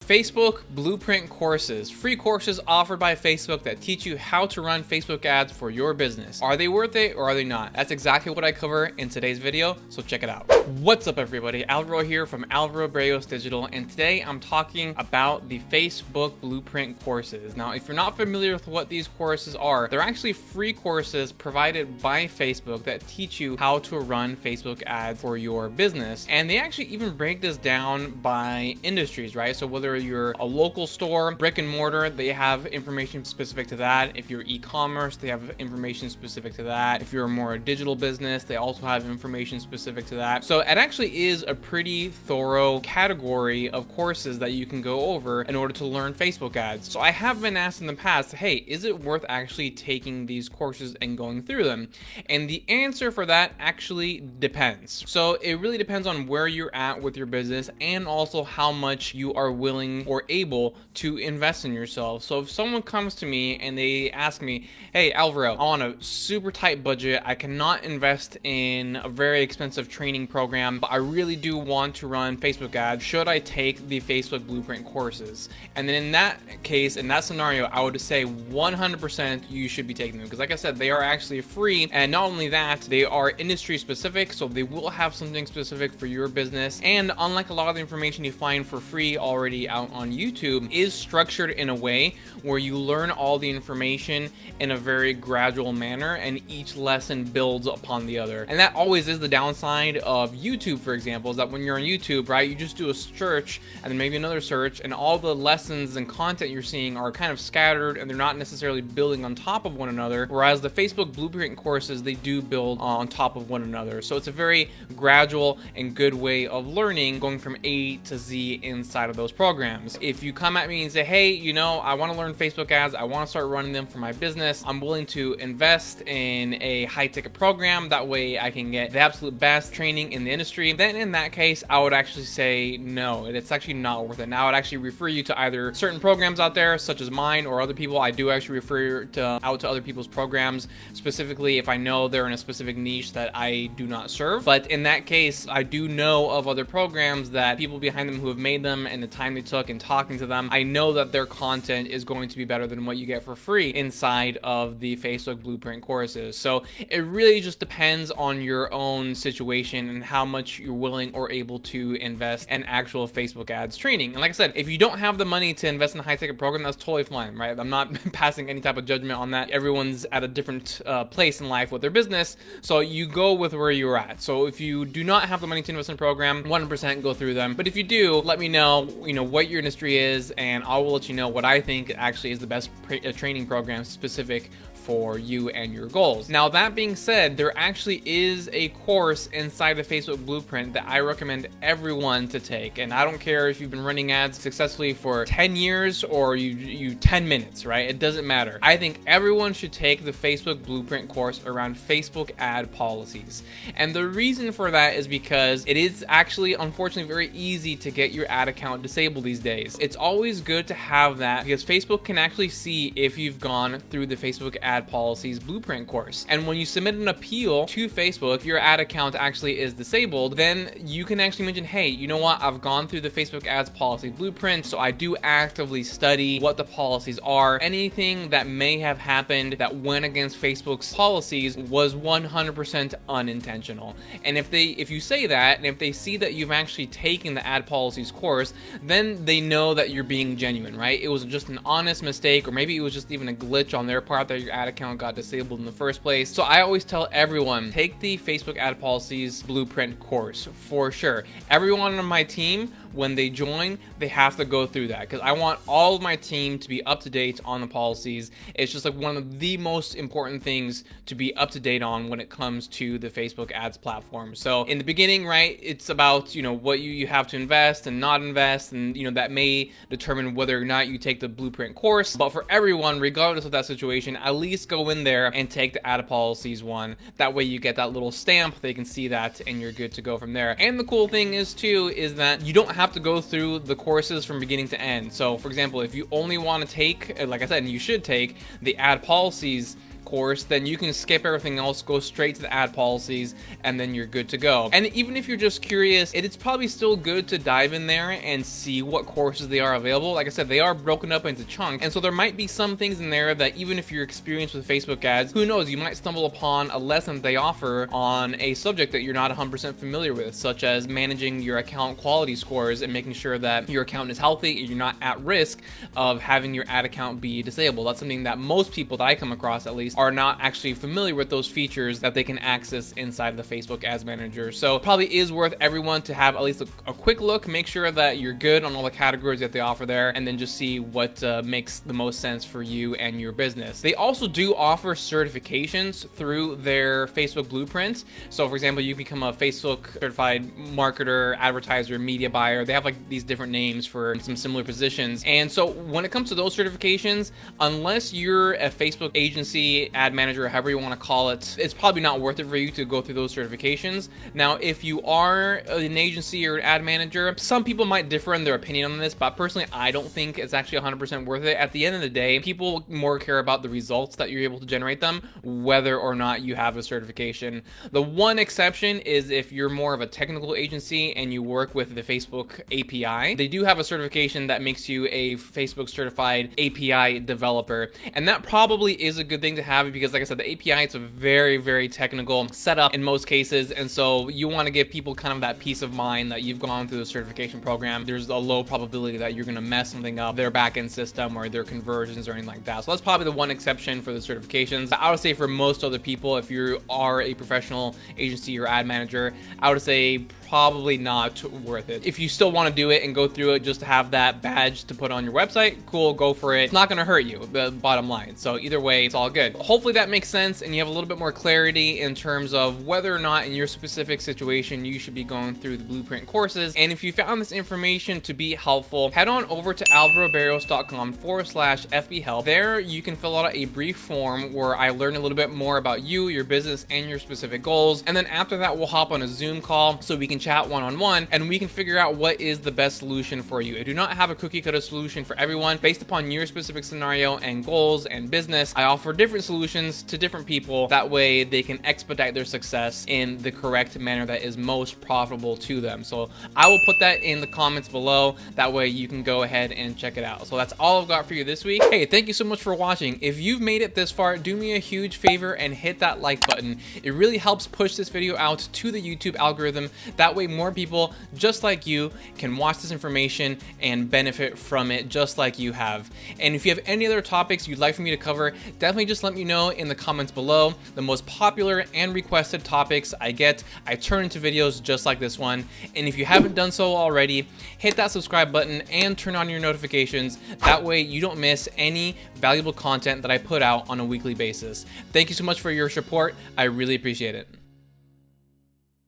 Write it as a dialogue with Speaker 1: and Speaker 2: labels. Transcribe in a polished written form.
Speaker 1: Facebook Blueprint courses, free courses offered by Facebook that teach you how to run Facebook ads for your business. Are they worth it or are they not? That's exactly what I cover in today's video, so check it out. What's up everybody, Alvaro here from Alvaro Barrios Digital, and today I'm talking about the Facebook Blueprint courses. Now, if you're not familiar with what these courses are, they're actually free courses provided by Facebook that teach you how to run Facebook ads for your business. And they actually even break this down by industries, right? So whether you're a local store, brick and mortar, they have information specific to that. If you're e-commerce, they have information specific to that. If you're more a digital business, they also have information specific to that. So it actually is a pretty thorough category of courses that you can go over in order to learn Facebook ads. So I have been asked in the past, hey, is it worth actually taking these courses and going through them? And the answer for that actually depends. So it really depends on where you're at with your business and also how much you are willing or able to invest in yourself. So if someone comes to me and they ask me, hey Alvaro, I want a super tight budget, I cannot invest in a very expensive training program, but I really do want to run Facebook ads, should I take the Facebook Blueprint courses? And then in that case, in that scenario, I would say 100% you should be taking them, because like I said, they are actually free, and not only that, they are industry specific, so they will have something specific for your business. And unlike a lot of the information you find for free already out on YouTube, is structured in a way where you learn all the information in a very gradual manner, and each lesson builds upon the other. And that always is the downside of YouTube, for example, is that when you're on YouTube, right, you just do a search and then maybe another search, and all the lessons and content you're seeing are kind of scattered and they're not necessarily building on top of one another, whereas the Facebook Blueprint courses, they do build on top of one another. So it's a very gradual and good way of learning, going from A to Z inside of those programs. If you come at me and say, hey, you know, I want to learn Facebook ads, I want to start running them for my business, I'm willing to invest in a high ticket program, that way I can get the absolute best training in the industry, then in that case, I would actually say no, it's actually not worth it. Now I would actually refer you to either certain programs out there, such as mine or other people. I do actually refer out to other people's programs, specifically if I know they're in a specific niche that I do not serve. But in that case, I do know of other programs that people behind them who have made them and the time they took and talking to them, I know that their content is going to be better than what you get for free inside of the Facebook Blueprint courses. So it really just depends on your own situation and how much you're willing or able to invest in actual Facebook ads training. And like I said, if you don't have the money to invest in a high ticket program, that's totally fine, right? I'm not passing any type of judgment on that. Everyone's at a different place in life with their business, so you go with where you're at. So if you do not have the money to invest in a program, 100% go through them. But if you do, let me know, what your industry is, and I will let you know what I think actually is the best training program specific for you and your goals. Now, that being said, there actually is a course inside the Facebook Blueprint that I recommend everyone to take. And I don't care if you've been running ads successfully for 10 years or you 10 minutes, right? It doesn't matter. I think everyone should take the Facebook Blueprint course around Facebook ad policies. And the reason for that is because it is actually, unfortunately, very easy to get your ad account disabled these days. It's always good to have that because Facebook can actually see if you've gone through the Facebook ad policies blueprint course. And when you submit an appeal to Facebook, if your ad account actually is disabled, then you can actually mention, hey, you know what, I've gone through the Facebook ads policy blueprint, so I do actively study what the policies are. Anything that may have happened that went against Facebook's policies was 100% unintentional. And if you say that, and if they see that you've actually taken the ad policies course, then they know that you're being genuine, right? It was just an honest mistake, or maybe it was just even a glitch on their part that your ad account got disabled in the first place. So I always tell everyone, take the Facebook ad policies blueprint course for sure. Everyone on my team, when they join, they have to go through that because I want all of my team to be up to date on the policies. It's just like one of the most important things to be up to date on when it comes to the Facebook ads platform. So in the beginning, right, it's about, what you have to invest and not invest, and that may determine whether or not you take the blueprint course. But for everyone, regardless of that situation, at least go in there and take the ad policies one. That way you get that little stamp, they can see that, and you're good to go from there. And the cool thing is that you don't have to go through the courses from beginning to end. So for example, if you only want to take, like I said, and you should take the ad policies course, then you can skip everything else, go straight to the ad policies, and then you're good to go. And even if you're just curious, it's probably still good to dive in there and see what courses they are available. Like I said, they are broken up into chunks, and so there might be some things in there that even if you're experienced with Facebook ads, who knows, you might stumble upon a lesson that they offer on a subject that you're not 100% familiar with, such as managing your account quality scores and making sure that your account is healthy and you're not at risk of having your ad account be disabled. That's something that most people that I come across, at least, are not actually familiar with, those features that they can access inside of the Facebook Ads Manager. So it probably is worth everyone to have at least a quick look, make sure that you're good on all the categories that they offer there, and then just see what makes the most sense for you and your business. They also do offer certifications through their Facebook Blueprint. So for example, you become a Facebook certified marketer, advertiser, media buyer. They have like these different names for some similar positions. And so when it comes to those certifications, unless you're a Facebook agency, ad manager, however you want to call it, it's probably not worth it for you to go through those certifications. Now, if you are an agency or an ad manager, some people might differ in their opinion on this, but personally, I don't think it's actually 100% worth it. At the end of the day, people more care about the results that you're able to generate them, whether or not you have a certification. The one exception is if you're more of a technical agency and you work with the Facebook API. They do have a certification that makes you a Facebook certified API developer, and that probably is a good thing to have because, like I said, the API, it's a very, very technical setup in most cases, and so you want to give people kind of that peace of mind that you've gone through the certification program. There's a low probability that you're going to mess something up, their backend system or their conversions or anything like that. So that's probably the one exception for the certifications. I would say for most other people, if you are a professional agency or ad manager, I would say probably not worth it. If you still want to do it and go through it just to have that badge to put on your website, cool, go for it. It's not going to hurt you, the bottom line. So either way, it's all good. Hopefully that makes sense and you have a little bit more clarity in terms of whether or not in your specific situation you should be going through the Blueprint courses. And if you found this information to be helpful, head on over to alvarobarrios.com/FBHelp. There you can fill out a brief form where I learn a little bit more about you, your business, and your specific goals. And then after that, we'll hop on a Zoom call so we can chat one-on-one and we can figure out what is the best solution for you. I do not have a cookie cutter solution for everyone. Based upon your specific scenario and goals and business, I offer different solutions to different people. That way they can expedite their success in the correct manner that is most profitable to them. So I will put that in the comments below. That way you can go ahead and check it out. So that's all I've got for you this week. Hey, thank you so much for watching. If you've made it this far, do me a huge favor and hit that like button. It really helps push this video out to the YouTube algorithm. That way more people just like you can watch this information and benefit from it just like you have. And if you have any other topics you'd like for me to cover, definitely just let me know in the comments below. The most popular and requested topics I get, I turn into videos just like this one. And if you haven't done so already, hit that subscribe button and turn on your notifications. That way you don't miss any valuable content that I put out on a weekly basis. Thank you so much for your support. I really appreciate it.